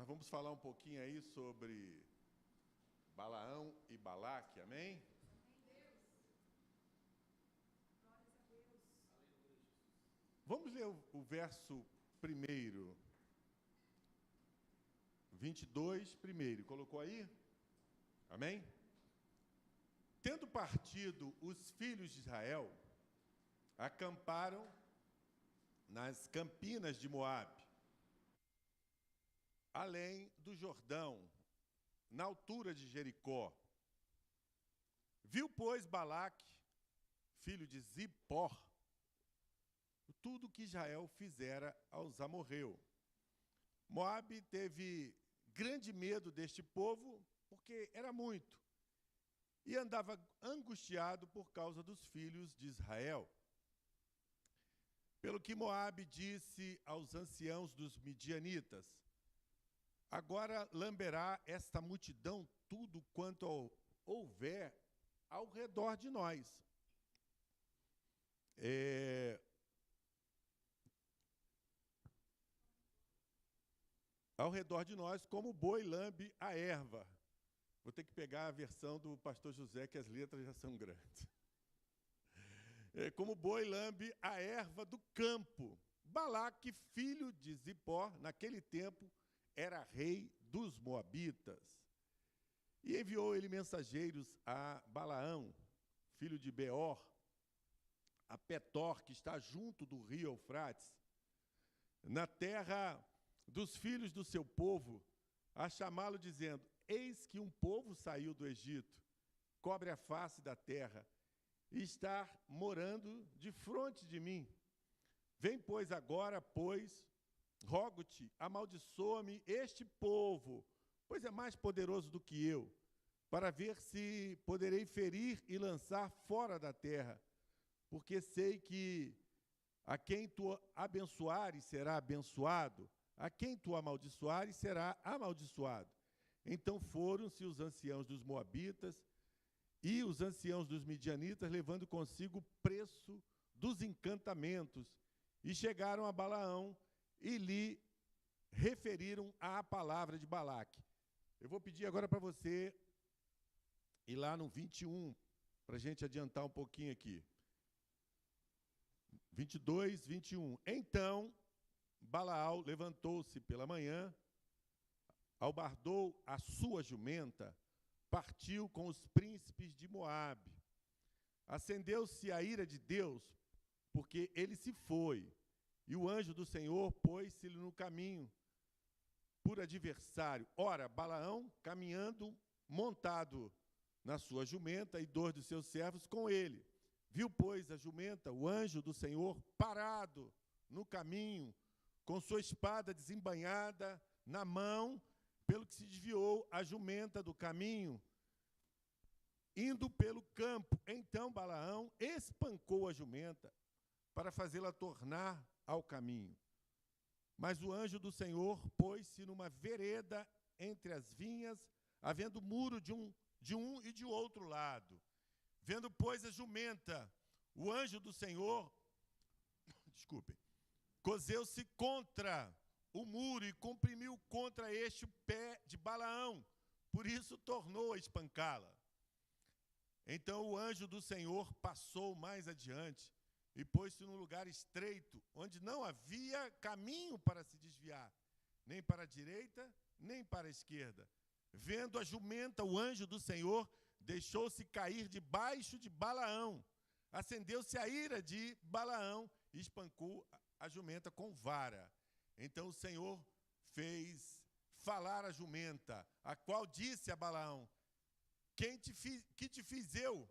Nós vamos falar um pouquinho aí sobre Balaão e Balaque, amém? Vamos ler o verso primeiro, 22 primeiro, colocou aí? Amém? Tendo partido os filhos de Israel, acamparam nas campinas de Moabe, além do Jordão, na altura de Jericó. Viu, pois, Balaque, filho de Zippor, tudo que Israel fizera aos amorreus. Moabe teve grande medo deste povo, porque era muito, e andava angustiado por causa dos filhos de Israel. Pelo que Moabe disse aos anciãos dos midianitas: agora lamberá esta multidão tudo quanto houver ao redor de nós. Ao redor de nós, como o boi lambe a erva. Vou ter que pegar a versão do pastor José, que as letras já são grandes. Como o boi lambe a erva do campo. Balaque, filho de Zippor, naquele tempo, era rei dos Moabitas. E enviou ele mensageiros a Balaão, filho de Beor, a Petor, que está junto do rio Eufrates, na terra dos filhos do seu povo, a chamá-lo, dizendo: eis que um povo saiu do Egito, cobre a face da terra, e está morando defronte de mim. Vem, pois, agora, rogo-te, amaldiçoa-me este povo, pois é mais poderoso do que eu, para ver se poderei ferir e lançar fora da terra, porque sei que a quem tu abençoares será abençoado, a quem tu amaldiçoares será amaldiçoado. Então foram-se os anciãos dos Moabitas e os anciãos dos midianitas, levando consigo o preço dos encantamentos, e chegaram a Balaão e lhe referiram a palavra de Balaque. Eu vou pedir agora para você ir lá no 21, para a gente adiantar um pouquinho aqui. 22, 21. Então Balaão levantou-se pela manhã, albardou a sua jumenta, partiu com os príncipes de Moabe. Acendeu-se a ira de Deus, porque ele se foi, e o anjo do Senhor pôs-se-lhe no caminho, por adversário. Ora, Balaão, caminhando, montado na sua jumenta, e 2 dos seus servos com ele. Viu, pois, a jumenta, o anjo do Senhor, parado no caminho, com sua espada desembainhada na mão, pelo que se desviou a jumenta do caminho, indo pelo campo. Então Balaão espancou a jumenta para fazê-la tornar ao caminho. Mas o anjo do Senhor pôs-se numa vereda entre as vinhas, havendo muro de um e de outro lado. Vendo, pois, a jumenta, o anjo do Senhor, cozeu-se contra o muro e comprimiu contra este o pé de Balaão, por isso tornou a espancá-la. Então o anjo do Senhor passou mais adiante e pôs-se num lugar estreito, onde não havia caminho para se desviar, nem para a direita, nem para a esquerda. Vendo a jumenta, o anjo do Senhor deixou-se cair debaixo de Balaão. Acendeu-se a ira de Balaão e espancou a jumenta com vara. Então o Senhor fez falar a jumenta, a qual disse a Balaão: que te fiz eu,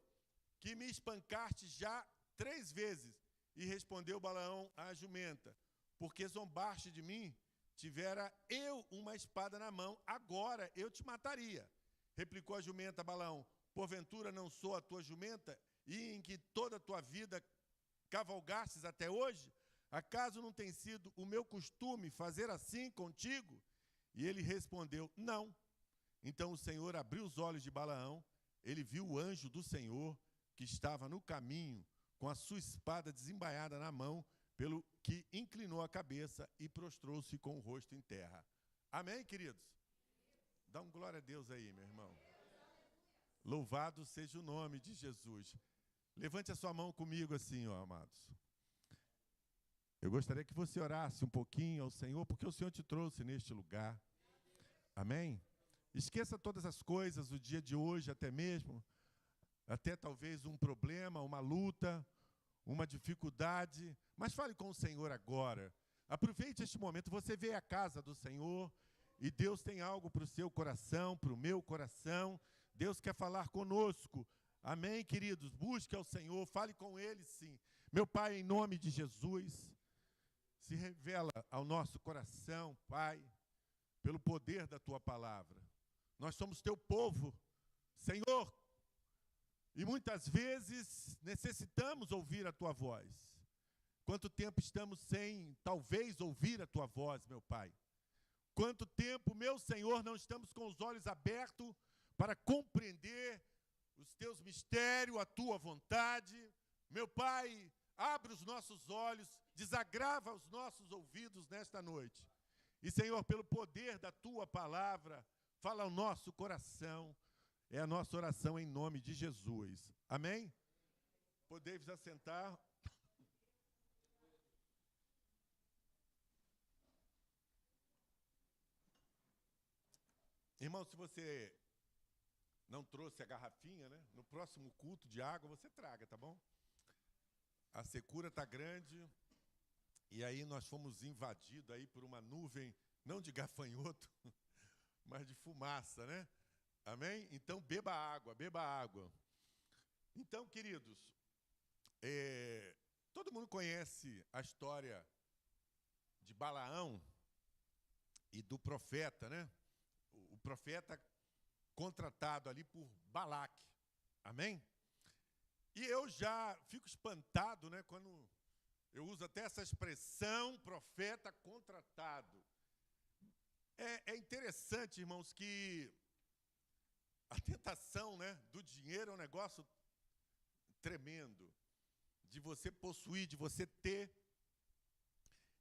que me espancaste já 3 vezes? E respondeu Balaão à jumenta: porque zombaste de mim, tivera eu uma espada na mão, agora eu te mataria. Replicou a jumenta a Balaão: porventura não sou a tua jumenta, e em que toda a tua vida cavalgastes até hoje? Acaso não tem sido o meu costume fazer assim contigo? E ele respondeu: não. Então o Senhor abriu os olhos de Balaão, ele viu o anjo do Senhor que estava no caminho, com a sua espada desembainhada na mão, pelo que inclinou a cabeça e prostrou-se com o rosto em terra. Amém, queridos? Dá um glória a Deus aí, meu irmão. Louvado seja o nome de Jesus. Levante a sua mão comigo assim, ó, amados. Eu gostaria que você orasse um pouquinho ao Senhor, porque o Senhor te trouxe neste lugar. Amém? Esqueça todas as coisas, o dia de hoje até mesmo, até talvez um problema, uma luta, uma dificuldade, mas fale com o Senhor agora. Aproveite este momento, você veio à casa do Senhor e Deus tem algo para o seu coração, para o meu coração. Deus quer falar conosco. Amém, queridos? Busque ao Senhor, fale com Ele, sim. Meu Pai, em nome de Jesus, se revela ao nosso coração, Pai, pelo poder da Tua palavra. Nós somos Teu povo, Senhor, e muitas vezes necessitamos ouvir a Tua voz. Quanto tempo estamos sem, talvez, ouvir a Tua voz, meu Pai? Quanto tempo, meu Senhor, não estamos com os olhos abertos para compreender os Teus mistérios, a Tua vontade. Meu Pai, abre os nossos olhos, desagrava os nossos ouvidos nesta noite. E, Senhor, pelo poder da Tua palavra, fala ao nosso coração. É a nossa oração em nome de Jesus. Amém? Podeis assentar. Irmão, se você não trouxe a garrafinha, né? No próximo culto de água você traga, tá bom? A secura está grande e aí nós fomos invadidos aí por uma nuvem, não de gafanhoto, mas de fumaça, né? Amém? Então beba água, beba água. Então, queridos, todo mundo conhece a história de Balaão e do profeta, né? O profeta contratado ali por Balaque. Amém? E eu já fico espantado, né, quando eu uso até essa expressão, profeta contratado. É interessante, irmãos, que a tentação, né, do dinheiro é um negócio tremendo, de você possuir, de você ter.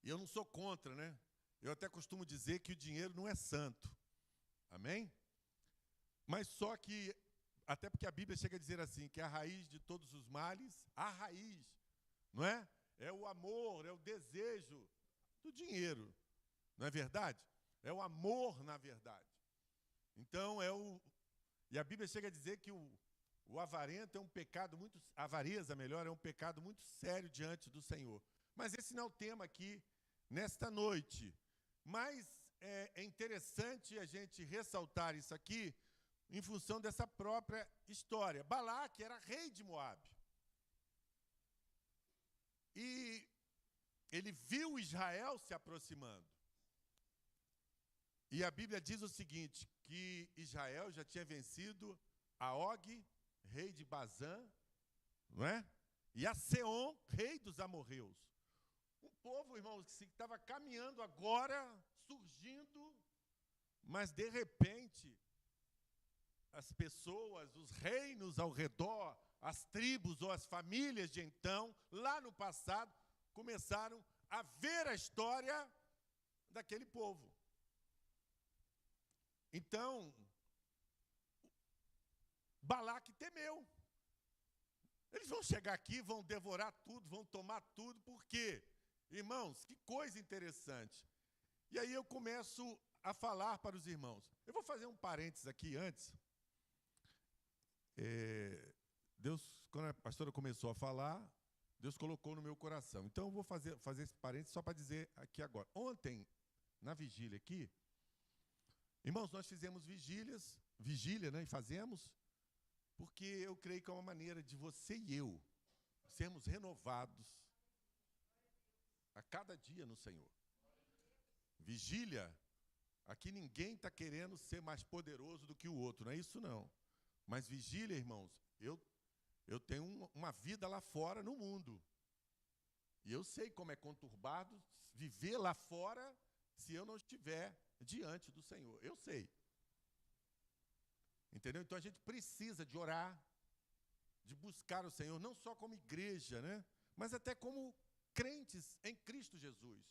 E eu não sou contra, né? Eu até costumo dizer que o dinheiro não é santo. Amém? Mas só que, até porque a Bíblia chega a dizer assim, que a raiz de todos os males, a raiz, não é? É o amor, é o desejo do dinheiro, não é verdade? É o amor, na verdade. Então, e a Bíblia chega a dizer que o avarento é um pecado muito, a avareza, melhor, é um pecado muito sério diante do Senhor. Mas esse não é o tema aqui, nesta noite. Mas é interessante a gente ressaltar isso aqui, em função dessa própria história. Balaque era rei de Moabe. E ele viu Israel se aproximando. E a Bíblia diz o seguinte, que Israel já tinha vencido a Og, rei de Bazã, não é? E a Seom, rei dos amorreus. Um povo, irmãos, que estava caminhando agora, surgindo, mas de repente as pessoas, os reinos ao redor, as tribos ou as famílias de então, lá no passado, começaram a ver a história daquele povo. Então, Balaque temeu. Eles vão chegar aqui, vão devorar tudo, vão tomar tudo, por quê? Irmãos, que coisa interessante. E aí eu começo a falar para os irmãos. Eu vou fazer um parênteses aqui antes. Deus, quando a pastora começou a falar, Deus colocou no meu coração. Então eu vou fazer esse parênteses só para dizer aqui agora. Ontem, na vigília aqui, irmãos, nós fizemos vigília, né, e fazemos, porque eu creio que é uma maneira de você e eu sermos renovados a cada dia no Senhor. Vigília, aqui ninguém está querendo ser mais poderoso do que o outro, não é isso não. Mas vigília, irmãos, eu tenho uma vida lá fora no mundo. E eu sei como é conturbado viver lá fora se eu não estiver diante do Senhor. Eu sei. Entendeu? Então a gente precisa de orar, de buscar o Senhor, não só como igreja, né? Mas até como crentes em Cristo Jesus.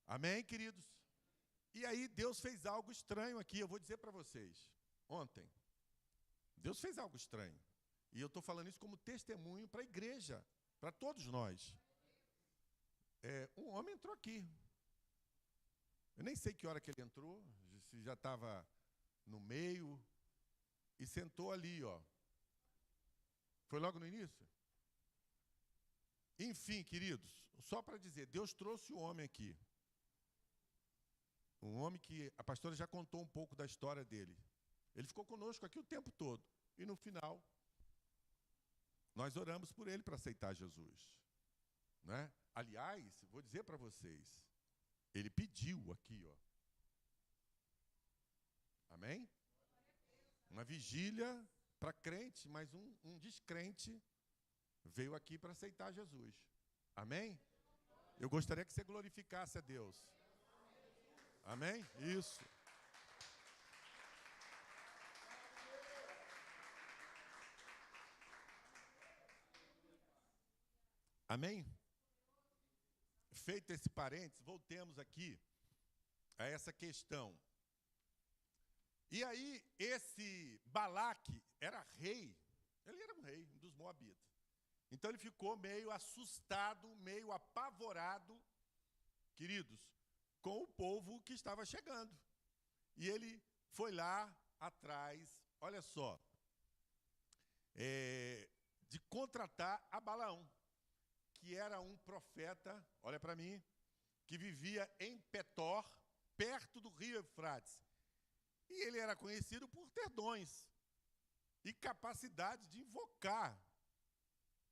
Amém, queridos? E aí Deus fez algo estranho aqui, eu vou dizer para vocês. Ontem, Deus fez algo estranho. E eu estou falando isso como testemunho para a igreja, para todos nós. Um homem entrou aqui. Eu nem sei que hora que ele entrou, se já estava no meio, e sentou ali, ó. Foi logo no início? Enfim, queridos, só para dizer, Deus trouxe o homem aqui. Um homem que a pastora já contou um pouco da história dele. Ele ficou conosco aqui o tempo todo. E no final, nós oramos por ele para aceitar Jesus. Né? Aliás, vou dizer para vocês, ele pediu aqui, ó. Amém? Uma vigília para crente, mas um descrente veio aqui para aceitar Jesus. Amém? Eu gostaria que você glorificasse a Deus. Amém? Isso. Amém? Feito esse parênteses, voltemos aqui a essa questão. E aí, esse Balaque era rei, ele era um rei, um dos moabitas. Então ele ficou meio assustado, meio apavorado, queridos, com o povo que estava chegando. E ele foi lá atrás, olha só, de contratar a Balaão, que era um profeta, olha para mim, que vivia em Petor, perto do rio Eufrates. E ele era conhecido por ter dons e capacidade de invocar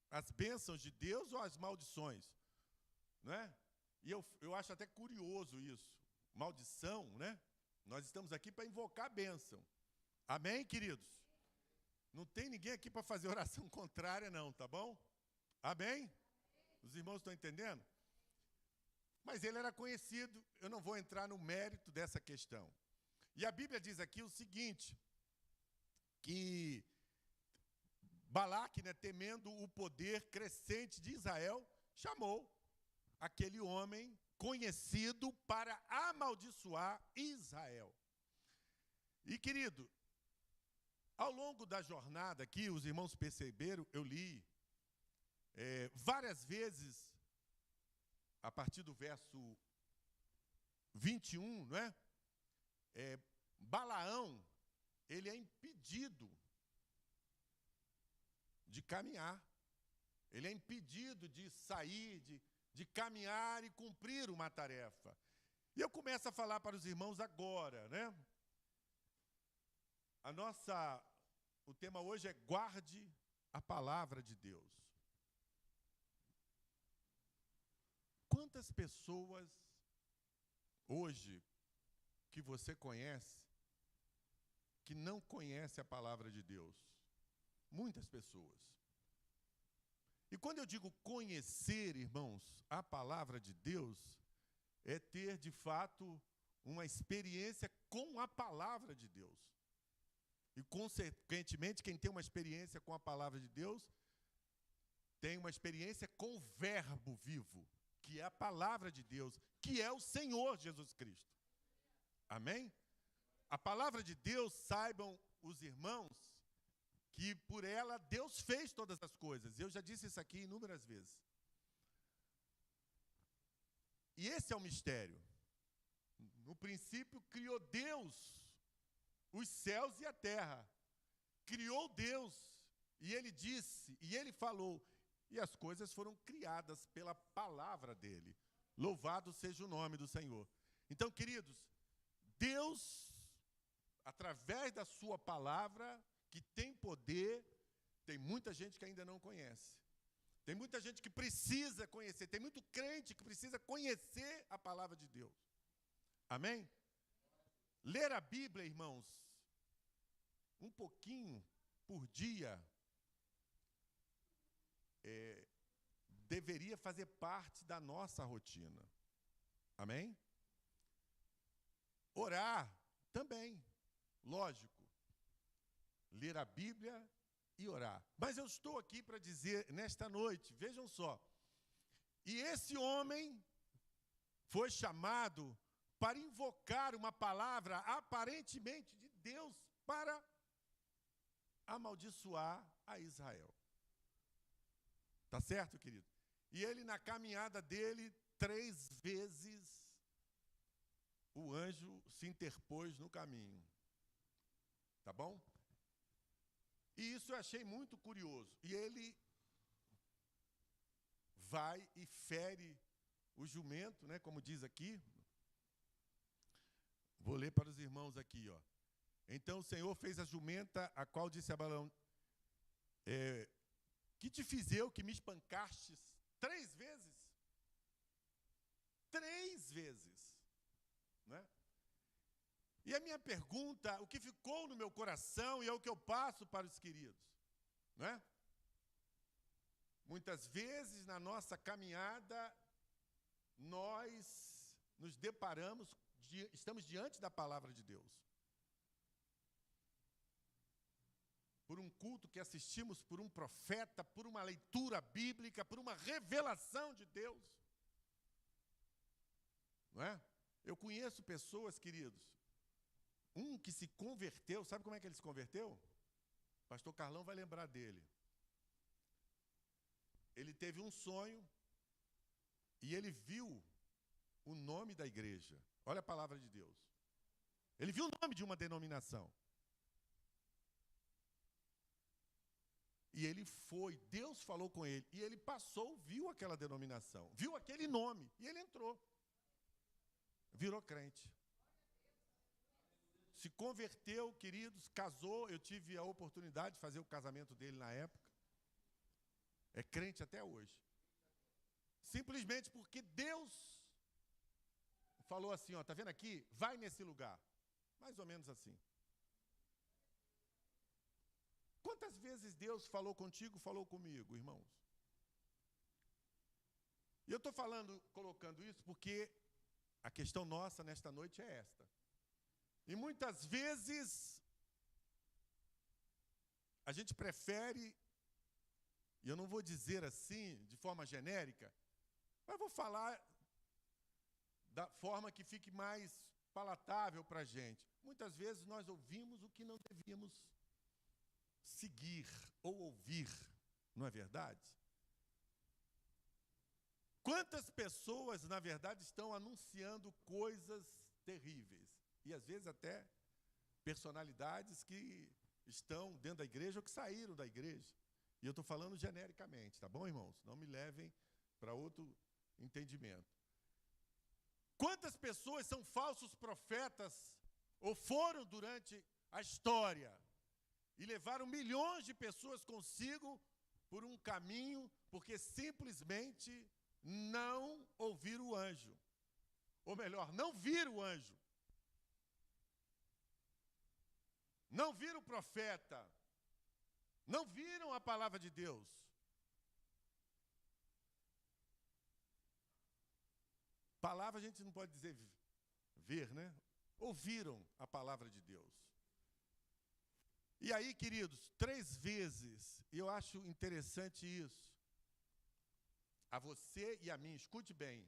as bênçãos de Deus ou as maldições. Não é? E eu acho até curioso isso. Maldição, né? Nós estamos aqui para invocar a bênção. Amém, queridos? Não tem ninguém aqui para fazer oração contrária, não, tá bom? Amém? Os irmãos estão entendendo? Mas ele era conhecido, eu não vou entrar no mérito dessa questão. E a Bíblia diz aqui o seguinte, que Balaque, né, temendo o poder crescente de Israel, chamou aquele homem conhecido para amaldiçoar Israel. E, querido, ao longo da jornada aqui, os irmãos perceberam, eu li várias vezes, a partir do verso 21, não é? Balaão, ele é impedido de caminhar. Ele é impedido de sair, de caminhar e cumprir uma tarefa. E eu começo a falar para os irmãos agora, né? O tema hoje é guarde a palavra de Deus. Quantas pessoas hoje que você conhece que não conhece a palavra de Deus? Muitas pessoas. E quando eu digo conhecer, irmãos, a palavra de Deus, é ter de fato uma experiência com a palavra de Deus. E consequentemente, quem tem uma experiência com a palavra de Deus, tem uma experiência com o verbo vivo, que é a palavra de Deus, que é o Senhor Jesus Cristo. Amém? A palavra de Deus, saibam os irmãos, que por ela Deus fez todas as coisas. Eu já disse isso aqui inúmeras vezes. E esse é o mistério. No princípio criou Deus os céus e a terra. Criou Deus, e ele disse, e ele falou, e as coisas foram criadas pela palavra dele. Louvado seja o nome do Senhor. Então, queridos, Deus, através da sua palavra, que tem poder, tem muita gente que ainda não conhece. Tem muita gente que precisa conhecer, tem muito crente que precisa conhecer a palavra de Deus. Amém? Ler a Bíblia, irmãos, um pouquinho por dia, deveria fazer parte da nossa rotina. Amém? Orar também, lógico. Ler a Bíblia e orar. Mas eu estou aqui para dizer, nesta noite, vejam só, e esse homem foi chamado para invocar uma palavra aparentemente de Deus para amaldiçoar a Israel. Tá certo, querido? E ele, na caminhada dele, 3 vezes, o anjo se interpôs no caminho. Tá bom? E isso eu achei muito curioso. E ele vai e fere o jumento, né, como diz aqui. Vou ler para os irmãos aqui, ó. Então o Senhor fez a jumenta, a qual disse a Balaão, que te fiz eu que me espancastes 3 vezes? 3 vezes. Né? E a minha pergunta, o que ficou no meu coração, e é o que eu passo para os queridos, né? Muitas vezes na nossa caminhada, nós nos deparamos, estamos diante da palavra de Deus. Por um culto que assistimos, por um profeta, por uma leitura bíblica, por uma revelação de Deus. Não é? Eu conheço pessoas, queridos, um que se converteu, sabe como é que ele se converteu? Pastor Carlão vai lembrar dele. Ele teve um sonho e ele viu o nome da igreja. Olha a palavra de Deus. Ele viu o nome de uma denominação. E ele foi, Deus falou com ele, e ele passou, viu aquela denominação, viu aquele nome, e ele entrou. Virou crente. Se converteu, queridos, casou, eu tive a oportunidade de fazer o casamento dele na época. É crente até hoje. Simplesmente porque Deus falou assim, ó, tá vendo aqui? Vai nesse lugar. Mais ou menos assim. Quantas vezes Deus falou contigo, falou comigo, irmãos? E eu estou colocando isso porque a questão nossa nesta noite é esta. E muitas vezes a gente prefere, e eu não vou dizer assim de forma genérica, mas vou falar da forma que fique mais palatável para a gente. Muitas vezes nós ouvimos o que não devíamos seguir ou ouvir, não é verdade? Quantas pessoas, na verdade, estão anunciando coisas terríveis? E, às vezes, até personalidades que estão dentro da igreja ou que saíram da igreja. E eu estou falando genericamente, tá bom, irmãos? Não me levem para outro entendimento. Quantas pessoas são falsos profetas ou foram durante a história e levaram milhões de pessoas consigo por um caminho porque simplesmente não ouviram o anjo. Ou melhor, não viram o anjo. Não viram o profeta. Não viram a palavra de Deus. Palavra a gente não pode dizer ver, né? Ouviram a palavra de Deus. E aí, queridos, 3 vezes, e eu acho interessante isso, a você e a mim, escute bem,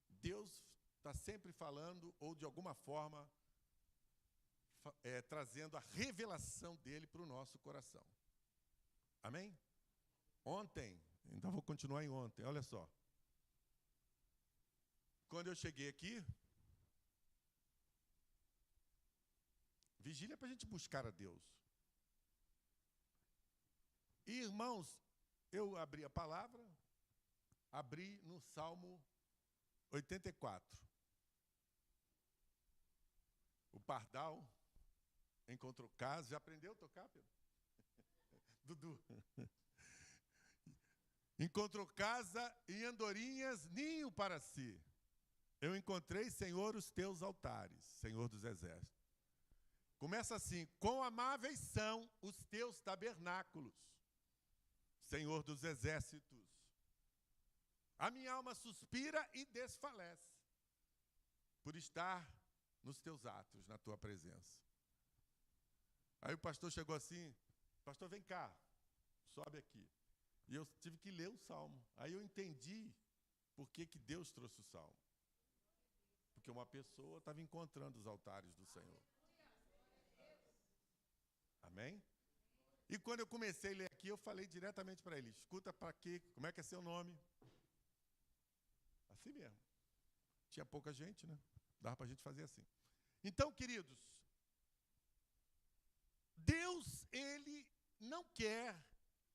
Deus está sempre falando, ou de alguma forma, trazendo a revelação dele para o nosso coração. Amém? Ontem, ainda vou continuar em ontem, olha só. Quando eu cheguei aqui, vigília para a gente buscar a Deus. E, irmãos, eu abri a palavra, abri no Salmo 84. O pardal encontrou casa. Já aprendeu a tocar, Pedro? Dudu. Encontrou casa e andorinhas, ninho para si. Eu encontrei, Senhor, os teus altares, Senhor dos exércitos. Começa assim: quão amáveis são os teus tabernáculos, Senhor dos exércitos. A minha alma suspira e desfalece por estar nos teus atos, na tua presença. Aí o pastor chegou assim: pastor, vem cá, sobe aqui. E eu tive que ler o Salmo. Aí eu entendi por que Deus trouxe o Salmo. Porque uma pessoa estava encontrando os altares do Senhor. Amém? E quando eu comecei a ler aqui, eu falei diretamente para ele: escuta para quê? Como é que é seu nome? Assim mesmo. Tinha pouca gente, né? Dava para a gente fazer assim. Então, queridos, Deus, Ele não quer,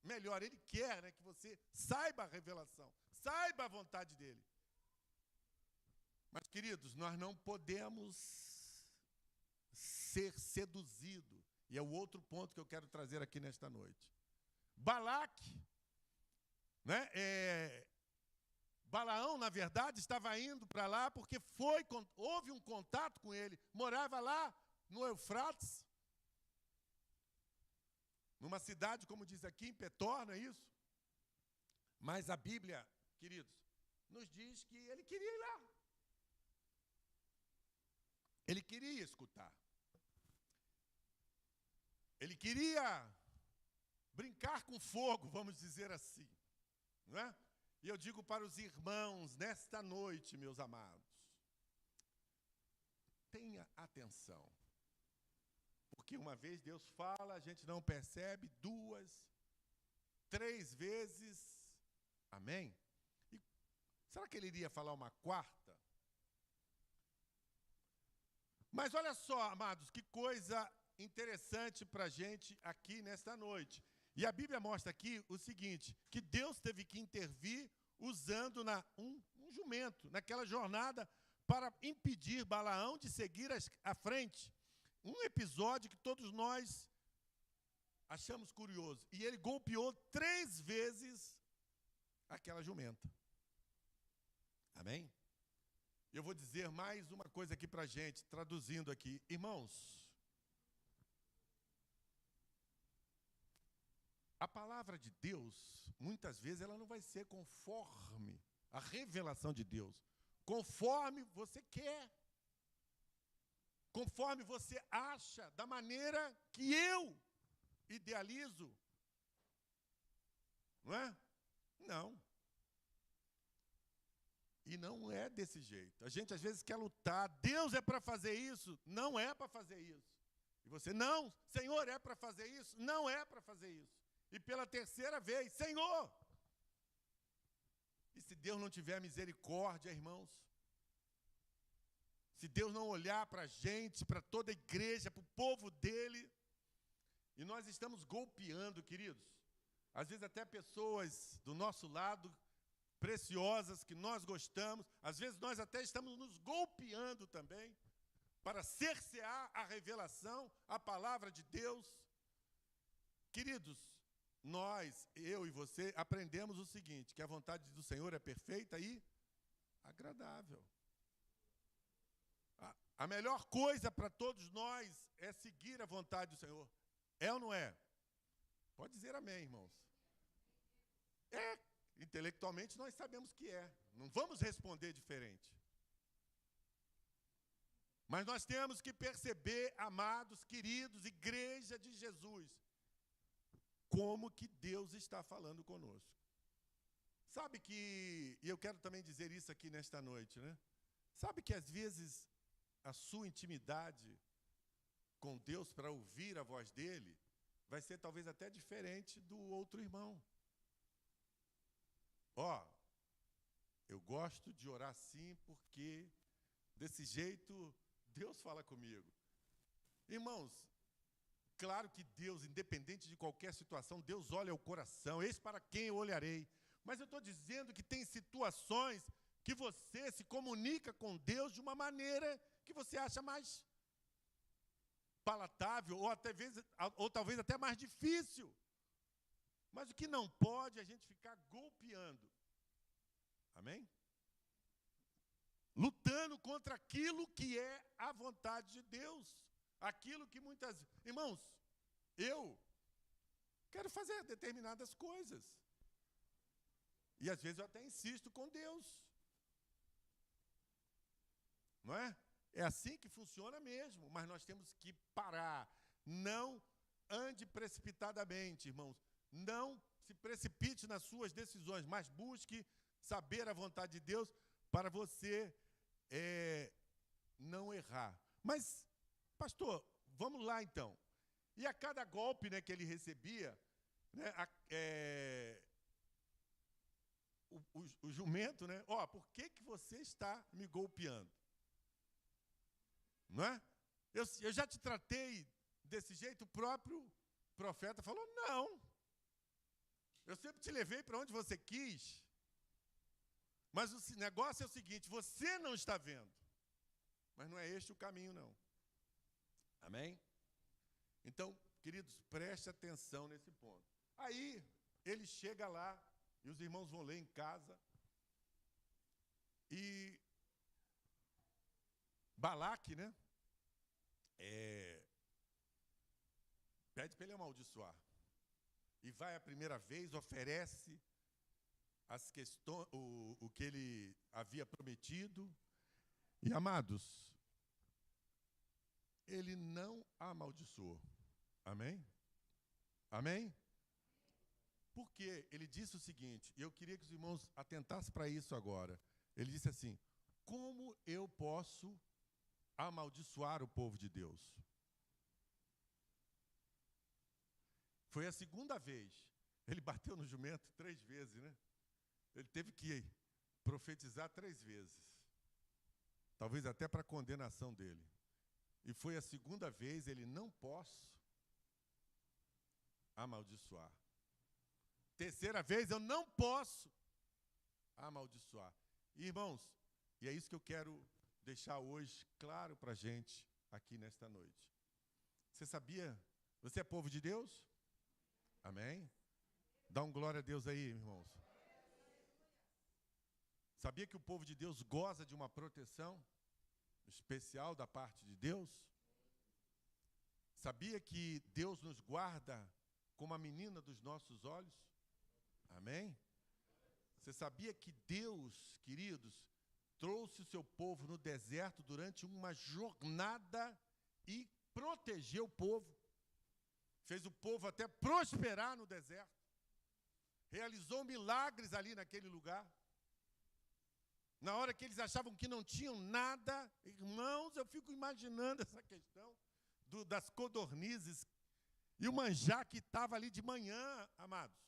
melhor, Ele quer, né, que você saiba a revelação, saiba a vontade dEle. Mas, queridos, nós não podemos ser seduzidos. E é o outro ponto que eu quero trazer aqui nesta noite. Balaque, né, Balaão, na verdade, estava indo para lá porque houve um contato com ele. Morava lá no Eufrates, numa cidade, como diz aqui, em Petor, não é isso? Mas a Bíblia, queridos, nos diz que ele queria ir lá. Ele queria escutar. Ele queria brincar com fogo, vamos dizer assim, não é? E eu digo para os irmãos, nesta noite, meus amados, tenha atenção. Porque uma vez Deus fala, a gente não percebe, 2, 3 vezes, amém? E será que ele iria falar uma 4ª? Mas olha só, amados, que coisa interessante para a gente aqui nesta noite. E a Bíblia mostra aqui o seguinte, que Deus teve que intervir usando um jumento, naquela jornada, para impedir Balaão de seguir à frente. Um episódio que todos nós achamos curioso. E ele golpeou 3 vezes aquela jumenta. Amém? Eu vou dizer mais uma coisa aqui para a gente, traduzindo aqui. Irmãos, a palavra de Deus, muitas vezes, ela não vai ser conforme a revelação de Deus, conforme você quer, conforme você acha, da maneira que eu idealizo. Não é? Não. E não é desse jeito. A gente, às vezes, quer lutar. Deus é para fazer isso? Não é para fazer isso. E você, não, Senhor, é para fazer isso? Não é para fazer isso. E pela 3ª vez, Senhor! E se Deus não tiver misericórdia, irmãos? Se Deus não olhar para a gente, para toda a igreja, para o povo dele, e nós estamos golpeando, queridos, às vezes até pessoas do nosso lado, preciosas, que nós gostamos, às vezes nós até estamos nos golpeando também, para cercear a revelação, a palavra de Deus. Queridos, nós, eu e você, aprendemos o seguinte, que a vontade do Senhor é perfeita e agradável. A melhor coisa para todos nós é seguir a vontade do Senhor. É ou não é? Pode dizer amém, irmãos. É, intelectualmente nós sabemos que é. Não vamos responder diferente. Mas nós temos que perceber, amados, queridos, igreja de Jesus, como que Deus está falando conosco. Sabe que, e eu quero também dizer isso aqui nesta noite, né? Sabe que às vezes a sua intimidade com Deus para ouvir a voz dele vai ser talvez até diferente do outro irmão. Eu gosto de orar assim porque desse jeito Deus fala comigo. Irmãos, claro que Deus, independente de qualquer situação, Deus olha o coração, eis para quem eu olharei. Mas eu estou dizendo que tem situações que você se comunica com Deus de uma maneira que você acha mais palatável, ou talvez até mais difícil. Mas o que não pode é a gente ficar golpeando. Amém? Lutando contra aquilo que é a vontade de Deus. Aquilo que muitas... Irmãos, eu quero fazer determinadas coisas. E às vezes eu até insisto com Deus. Não é? É assim que funciona mesmo, mas nós temos que parar. Não ande precipitadamente, irmãos. Não se precipite nas suas decisões, mas busque saber a vontade de Deus para você não errar. Mas, pastor, vamos lá então. E a cada golpe, né, que ele recebia, né, o jumento, né? Por que você está me golpeando? Não é? Eu já te tratei desse jeito. O próprio profeta falou, não. Eu sempre te levei para onde você quis. Mas o negócio é o seguinte, você não está vendo. Mas não é este o caminho, não. Amém? Então, queridos, preste atenção nesse ponto. Aí, ele chega lá, e os irmãos vão ler em casa, e Balaque, né? Pede para ele amaldiçoar. E vai a primeira vez, oferece as questões, o que ele havia prometido. E, amados, ele não amaldiçoou. Amém? Amém? Porque ele disse o seguinte, e eu queria que os irmãos atentassem para isso agora. Ele disse assim, como eu posso amaldiçoar o povo de Deus? Foi a segunda vez. Ele bateu no jumento 3 vezes, né? Ele teve que profetizar 3 vezes. Talvez até para a condenação dele. E foi a segunda vez, ele não posso amaldiçoar. Terceira vez, eu não posso amaldiçoar. Irmãos, e é isso que eu quero deixar hoje claro para a gente aqui nesta noite. Você sabia? Você é povo de Deus? Amém? Dá um glória a Deus aí, irmãos. Sabia que o povo de Deus goza de uma proteção especial da parte de Deus? Sabia que Deus nos guarda como a menina dos nossos olhos? Amém? Você sabia que Deus, queridos, trouxe o seu povo no deserto durante uma jornada e protegeu o povo? Fez o povo até prosperar no deserto. Realizou milagres ali naquele lugar. Na hora que eles achavam que não tinham nada, irmãos, eu fico imaginando essa questão das codornizes e o manjá que estava ali de manhã, amados.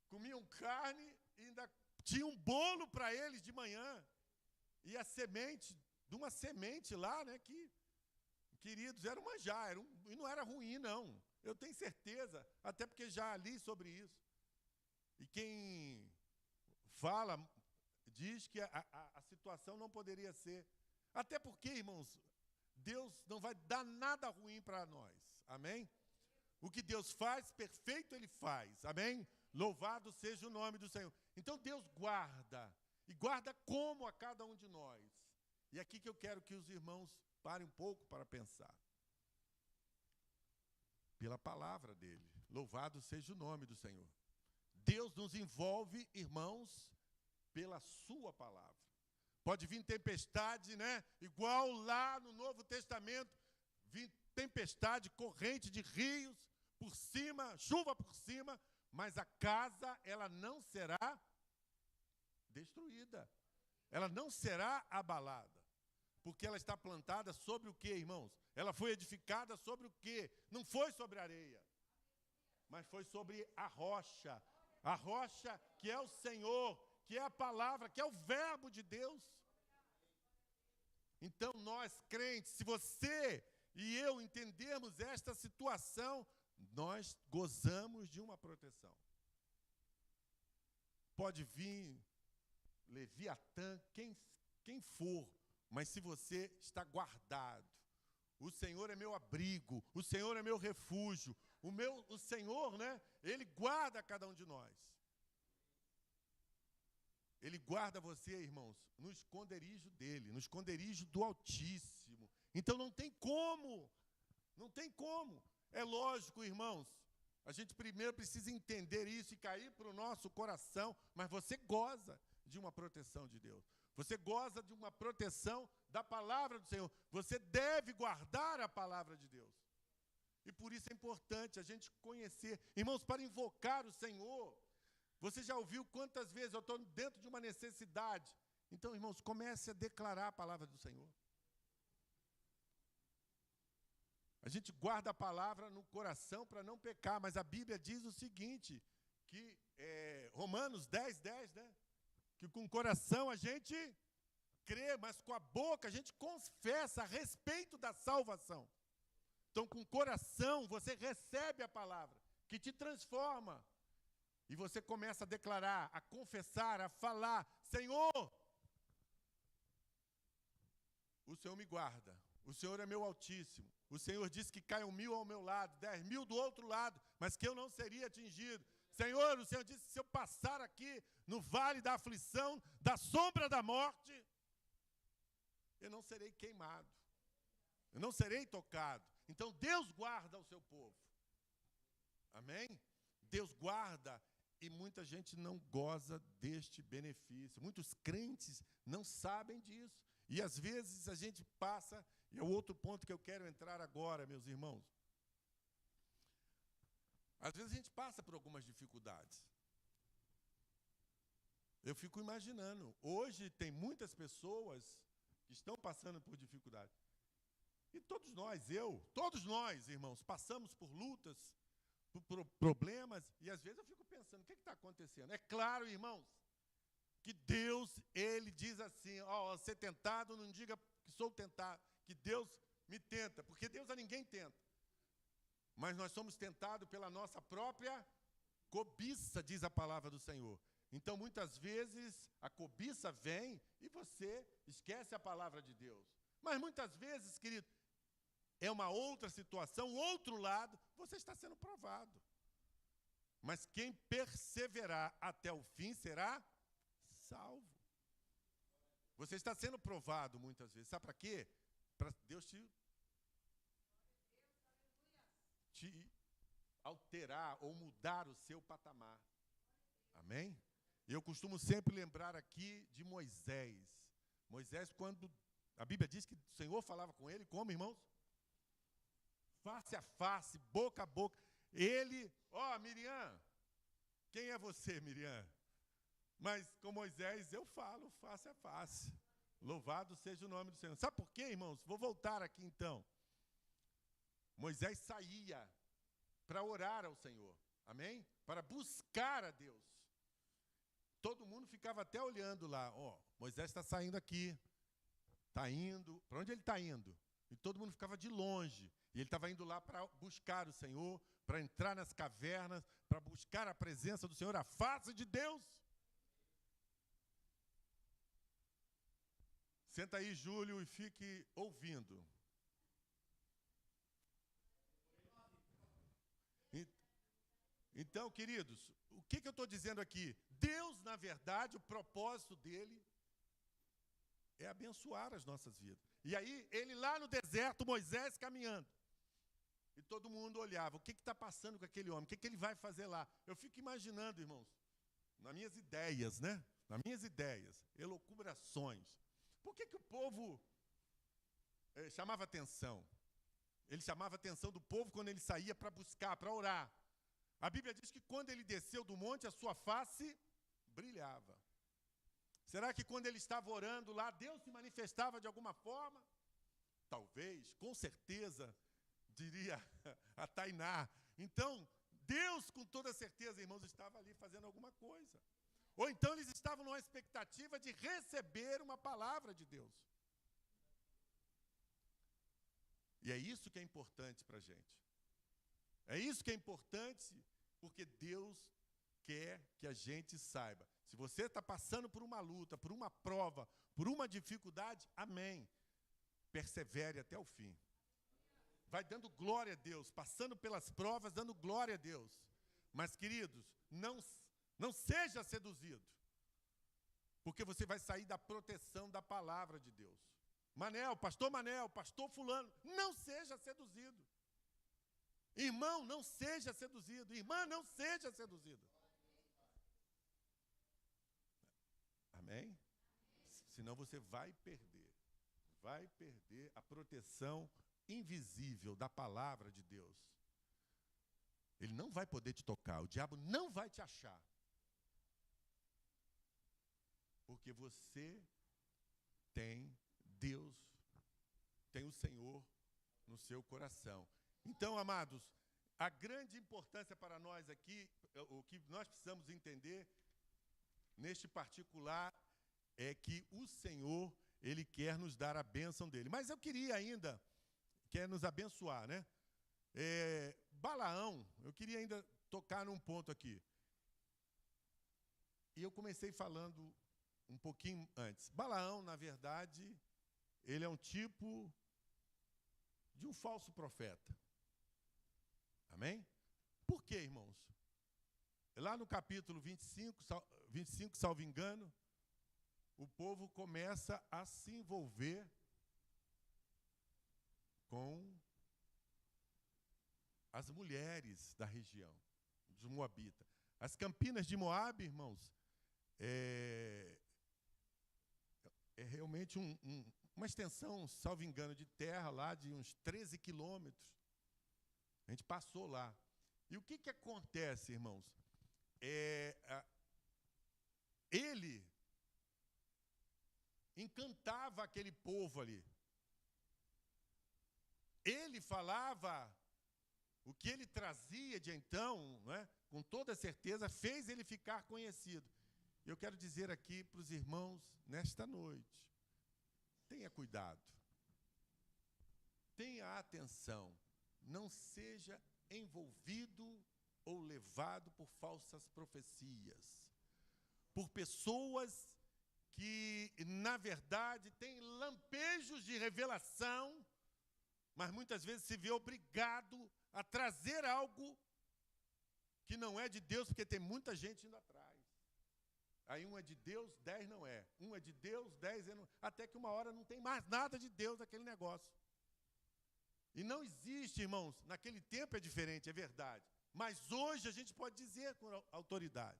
Comiam carne e ainda tinha um bolo para eles de manhã. E a semente, de uma semente lá, né, que, queridos, era um manjá, e não era ruim, não. Eu tenho certeza, até porque já li sobre isso. E quem fala, diz que a situação não poderia ser. Até porque, irmãos, Deus não vai dar nada ruim para nós. Amém? O que Deus faz, perfeito Ele faz. Amém? Louvado seja o nome do Senhor. Então Deus guarda. E guarda como a cada um de nós. E aqui que eu quero que os irmãos parem um pouco para pensar. Pela palavra dEle. Louvado seja o nome do Senhor. Deus nos envolve, irmãos, pela sua palavra. Pode vir tempestade, né? Igual lá no Novo Testamento, vir tempestade, corrente de rios por cima, chuva por cima, mas a casa, ela não será destruída. Ela não será abalada. Porque ela está plantada sobre o quê, irmãos? Ela foi edificada sobre o quê? Não foi sobre a areia, mas foi sobre a rocha. A rocha que é o Senhor, que é a palavra, que é o verbo de Deus. Então nós crentes, se você e eu entendermos esta situação, nós gozamos de uma proteção. Pode vir Leviatã, quem for, mas se você está guardado, o Senhor é meu abrigo, o Senhor é meu refúgio, o Senhor, né, Ele guarda cada um de nós. Ele guarda você, irmãos, no esconderijo dEle, no esconderijo do Altíssimo. Então não tem como, não tem como. É lógico, irmãos, a gente primeiro precisa entender isso e cair para o nosso coração, mas você goza de uma proteção de Deus. Você goza de uma proteção da palavra do Senhor. Você deve guardar a palavra de Deus. E por isso é importante a gente conhecer. Irmãos, para invocar o Senhor, Você já ouviu quantas vezes eu estou dentro de uma necessidade? Então, irmãos, comece a declarar a palavra do Senhor. A gente guarda a palavra no coração para não pecar, mas a Bíblia diz o seguinte, que Romanos 10:10, né? Que com o coração a gente crê, mas com a boca a gente confessa a respeito da salvação. Então, com o coração, você recebe a palavra, que te transforma. E você começa a declarar, a confessar, a falar, Senhor, o Senhor me guarda, o Senhor é meu Altíssimo. O Senhor disse que caiam 1000 ao meu lado, 10.000 do outro lado, mas que eu não seria atingido. Senhor, o Senhor disse que se eu passar aqui no vale da aflição, da sombra da morte, eu não serei queimado, eu não serei tocado. Então Deus guarda o seu povo. Amém? Deus guarda e muita gente não goza deste benefício. Muitos crentes não sabem disso. E às vezes a gente passa, e é o outro ponto que eu quero entrar agora, meus irmãos. Às vezes a gente passa por algumas dificuldades. Eu fico imaginando, hoje tem muitas pessoas que estão passando por dificuldade. E todos nós, irmãos, passamos por lutas, por problemas, e às vezes eu fico pensando, o que está acontecendo? É claro, irmãos, que Deus, Ele diz assim, ser tentado, não diga que sou tentado, que Deus me tenta, porque Deus a ninguém tenta. Mas nós somos tentados pela nossa própria cobiça, diz a palavra do Senhor. Então, muitas vezes, a cobiça vem e você esquece a palavra de Deus. Mas muitas vezes, querido, é uma outra situação, outro lado, você está sendo provado. Mas quem perseverar até o fim será salvo. Você está sendo provado muitas vezes. Sabe para quê? Para Deus te alterar ou mudar o seu patamar. Amém? Eu costumo sempre lembrar aqui de Moisés. Moisés, quando a Bíblia diz que o Senhor falava com ele, como, irmãos? Face a face, boca a boca. Ele, Miriam, quem é você, Miriam? Mas com Moisés eu falo face a face. Louvado seja o nome do Senhor. Sabe por quê, irmãos? Vou voltar aqui então. Moisés saía para orar ao Senhor, amém? Para buscar a Deus. Todo mundo ficava até olhando lá, Moisés está saindo aqui, está indo, para onde ele está indo? E todo mundo ficava de longe, e ele estava indo lá para buscar o Senhor, para entrar nas cavernas, para buscar a presença do Senhor, a face de Deus. Senta aí, Júlio, e fique ouvindo. Então, queridos, o que eu estou dizendo aqui? Deus, na verdade, o propósito dele é abençoar as nossas vidas. E aí, ele lá no deserto, Moisés caminhando. E todo mundo olhava, o que está passando com aquele homem? O que ele vai fazer lá? Eu fico imaginando, irmãos, nas minhas ideias, né? Nas minhas ideias, elucubrações. Por que o povo chamava atenção? Ele chamava a atenção do povo quando ele saía para buscar, para orar. A Bíblia diz que quando ele desceu do monte, a sua face brilhava. Será que quando ele estava orando lá, Deus se manifestava de alguma forma? Talvez, com certeza, diria a Tainá. Então, Deus, com toda certeza, irmãos, estava ali fazendo alguma coisa. Ou então eles estavam numa expectativa de receber uma palavra de Deus. E é isso que é importante para a gente. É isso que é importante, porque Deus quer que a gente saiba. Se você está passando por uma luta, por uma prova, por uma dificuldade, amém. Persevere até o fim. Vai dando glória a Deus, passando pelas provas, dando glória a Deus. Mas, queridos, não seja seduzido, porque você vai sair da proteção da palavra de Deus. Manel, pastor fulano, não seja seduzido. Irmão, não seja seduzido. Irmã, não seja seduzida. Amém? Senão você vai perder. Vai perder a proteção invisível da palavra de Deus. Ele não vai poder te tocar. O diabo não vai te achar. Porque você tem Deus, tem o Senhor no seu coração. Então, amados, a grande importância para nós aqui, o que nós precisamos entender neste particular é que o Senhor, Ele quer nos dar a bênção dele. Mas eu queria ainda, quer nos abençoar, né? Balaão, eu queria ainda tocar num ponto aqui. E eu comecei falando um pouquinho antes. Balaão, na verdade, ele é um tipo de um falso profeta. Amém? Por quê, irmãos? Lá no capítulo 25, salvo engano, o povo começa a se envolver com as mulheres da região, dos moabitas. As Campinas de Moabe, irmãos, é realmente uma extensão, salvo engano, de terra lá de uns 13 quilômetros. A gente passou lá. E o que acontece, irmãos? Ele encantava aquele povo ali. Ele falava o que ele trazia de então, não é? Com toda certeza, fez ele ficar conhecido. Eu quero dizer aqui para os irmãos, nesta noite, tenha cuidado, tenha atenção, não seja envolvido ou levado por falsas profecias, por pessoas que, na verdade, têm lampejos de revelação, mas muitas vezes se vê obrigado a trazer algo que não é de Deus, porque tem muita gente indo atrás. Aí um é de Deus, 10 não é. Um é de Deus, 10 não. Até que uma hora não tem mais nada de Deus naquele negócio. E não existe, irmãos, naquele tempo é diferente, é verdade. Mas hoje a gente pode dizer com autoridade.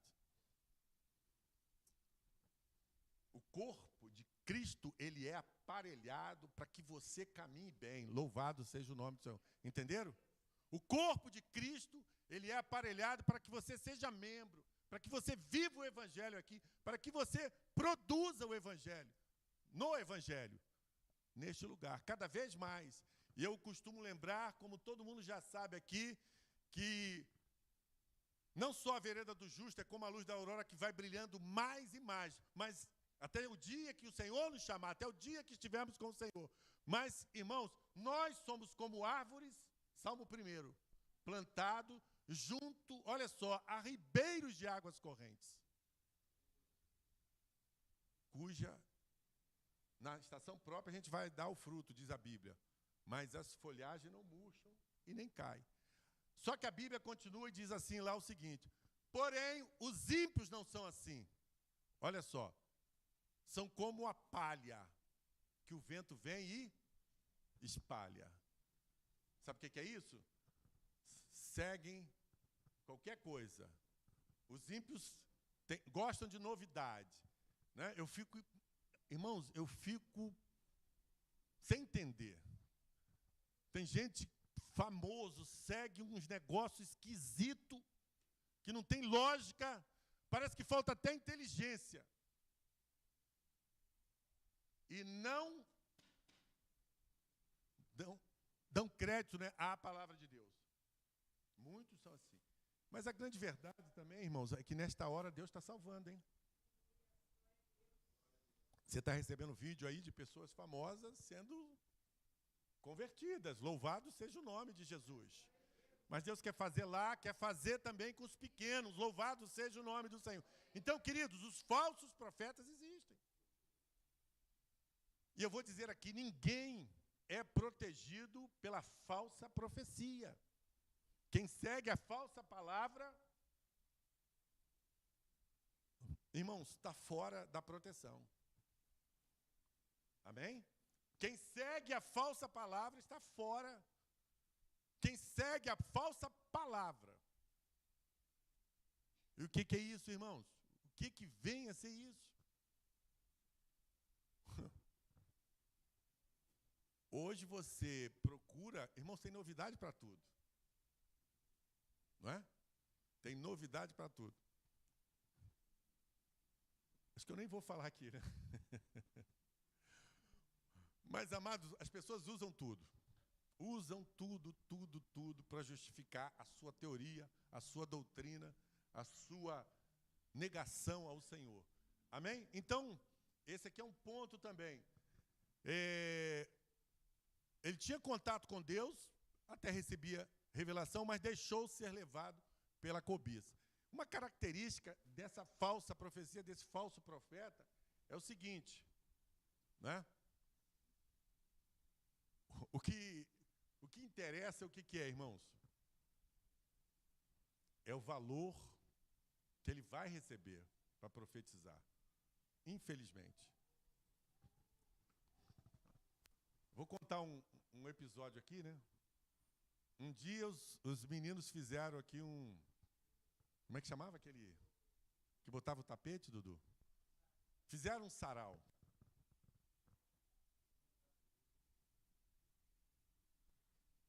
O corpo de Cristo, ele é aparelhado para que você caminhe bem. Louvado seja o nome do Senhor. Entenderam? O corpo de Cristo, ele é aparelhado para que você seja membro, para que você viva o Evangelho aqui, para que você produza o Evangelho, no Evangelho, neste lugar, cada vez mais. E eu costumo lembrar, como todo mundo já sabe aqui, que não só a vereda do justo é como a luz da aurora que vai brilhando mais e mais, mas até o dia que o Senhor nos chamar, até o dia que estivermos com o Senhor. Mas, irmãos, nós somos como árvores, Salmo 1, plantado junto, olha só, a ribeiros de águas correntes, cuja, na estação própria, a gente vai dar o fruto, diz a Bíblia, mas as folhagens não murcham e nem caem. Só que a Bíblia continua e diz assim lá o seguinte: porém, os ímpios não são assim. Olha só, são como a palha, que o vento vem e espalha. Sabe o que é isso? Seguem qualquer coisa. Os ímpios gostam de novidade, né? Irmãos, eu fico sem entender. Tem gente famoso, segue uns negócios esquisitos, que não tem lógica, parece que falta até inteligência. E não dão crédito, né, à palavra de Deus. Muitos são assim. Mas a grande verdade também, irmãos, é que nesta hora Deus está salvando, hein? Você está recebendo vídeo aí de pessoas famosas sendo convertidas. Louvado seja o nome de Jesus. Mas Deus quer fazer lá, quer fazer também com os pequenos. Louvado seja o nome do Senhor. Então, queridos, os falsos profetas existem. E eu vou dizer aqui, ninguém é protegido pela falsa profecia. Quem segue a falsa palavra, irmãos, está fora da proteção. Amém? Quem segue a falsa palavra está fora. Quem segue a falsa palavra. E o que é isso, irmãos? O que vem a ser isso? Hoje você procura, irmãos, tem novidade para tudo. Não é? Tem novidade para tudo. que eu nem vou falar aqui, né? Mas, amados, as pessoas usam tudo. Usam tudo para justificar a sua teoria, a sua doutrina, a sua negação ao Senhor. Amém? Então, esse aqui é um ponto também. Ele tinha contato com Deus, até recebia revelação, mas deixou ser levado pela cobiça. Uma característica dessa falsa profecia, desse falso profeta, é o seguinte, né? O que interessa é o que é, irmãos? É o valor que ele vai receber para profetizar. Infelizmente. Vou contar um episódio aqui, né? Um dia os meninos fizeram aqui como é que chamava aquele que botava o tapete, Dudu? Fizeram um sarau.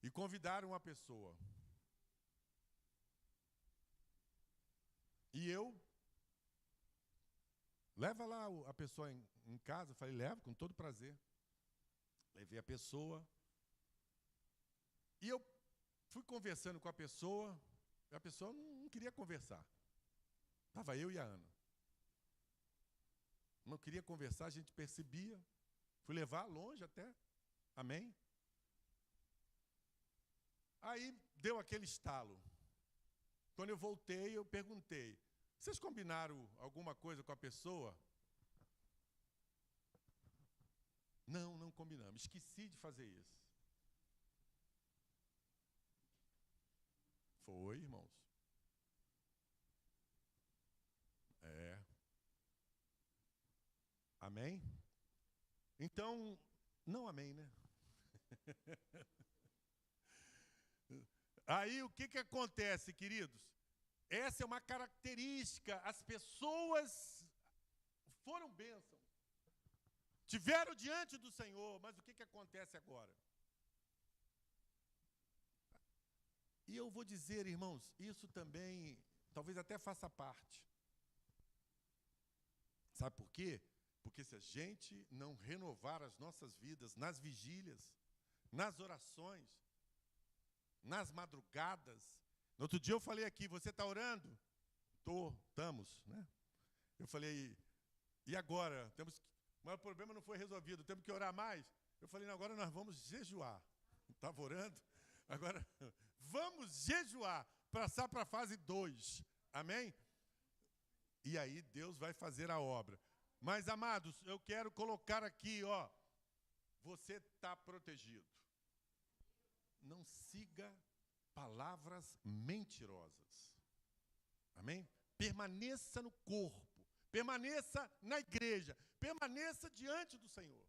E convidaram uma pessoa. E eu, leva lá a pessoa em casa. Eu falei, leva, com todo prazer. Levei a pessoa. E eu fui conversando com a pessoa não queria conversar. Estava eu e a Ana. Não queria conversar, a gente percebia. Fui levar longe até. Amém? Aí deu aquele estalo. Quando eu voltei, eu perguntei, vocês combinaram alguma coisa com a pessoa? Não combinamos. Esqueci de fazer isso. Foi, irmãos. Amém? Então, não amém, né? Aí o que acontece, queridos? Essa é uma característica. As pessoas foram bênçãos. Tiveram diante do Senhor, mas o que acontece agora? E eu vou dizer, irmãos, isso também talvez até faça parte. Sabe por quê? Porque se a gente não renovar as nossas vidas nas vigílias, nas orações, nas madrugadas. No outro dia eu falei aqui, você está orando? Estamos, né? Eu falei, e agora? Mas o problema não foi resolvido, temos que orar mais? Eu falei, não, agora nós vamos jejuar. Estava orando, agora vamos jejuar, passar para a fase 2. Amém? E aí Deus vai fazer a obra. Mas, amados, eu quero colocar aqui, você está protegido. Não siga palavras mentirosas. Amém? Permaneça no corpo, permaneça na igreja, permaneça diante do Senhor.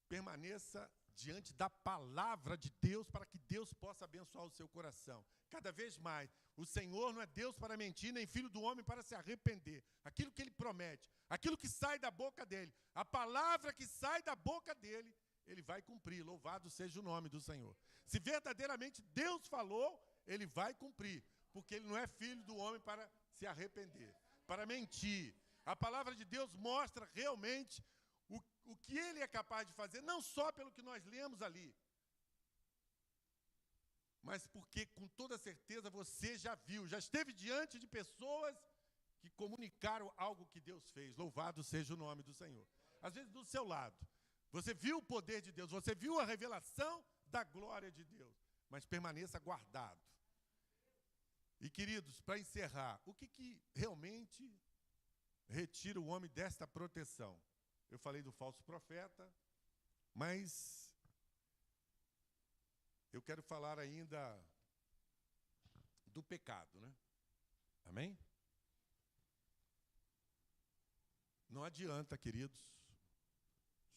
Permaneça diante da palavra de Deus para que Deus possa abençoar o seu coração. Cada vez mais, o Senhor não é Deus para mentir, nem filho do homem para se arrepender. Aquilo que Ele promete, aquilo que sai da boca dEle, a palavra que sai da boca dEle, Ele vai cumprir. Louvado seja o nome do Senhor. Se verdadeiramente Deus falou, Ele vai cumprir, porque Ele não é filho do homem para se arrepender, para mentir. A palavra de Deus mostra realmente o que Ele é capaz de fazer, não só pelo que nós lemos ali, mas porque com toda certeza você já viu, já esteve diante de pessoas que comunicaram algo que Deus fez. Louvado seja o nome do Senhor. Às vezes do seu lado, você viu o poder de Deus, você viu a revelação da glória de Deus, mas permaneça guardado. E, queridos, para encerrar, o que realmente retira o homem desta proteção? Eu falei do falso profeta, mas eu quero falar ainda do pecado, né? Amém? Não adianta, queridos,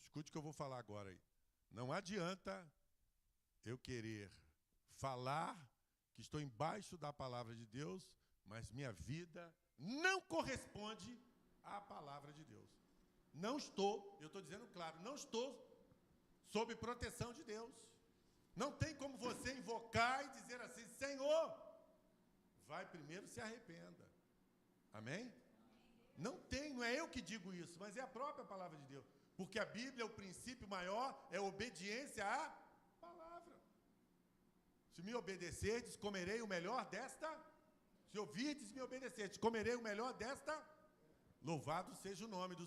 escute o que eu vou falar agora aí. Não adianta eu querer falar que estou embaixo da palavra de Deus, mas minha vida não corresponde à palavra de Deus. Não estou, eu estou dizendo claro, não estou sob proteção de Deus. Não tem como você invocar e dizer assim, Senhor, vai primeiro, se arrependa. Amém? Não tem, não é eu que digo isso, mas é a própria palavra de Deus. Porque a Bíblia, o princípio maior é a obediência à palavra. Se me obedecerdes, comerei o melhor desta. Se ouvirdes, me obedecerdes, comerei o melhor desta. Louvado seja o nome do Senhor.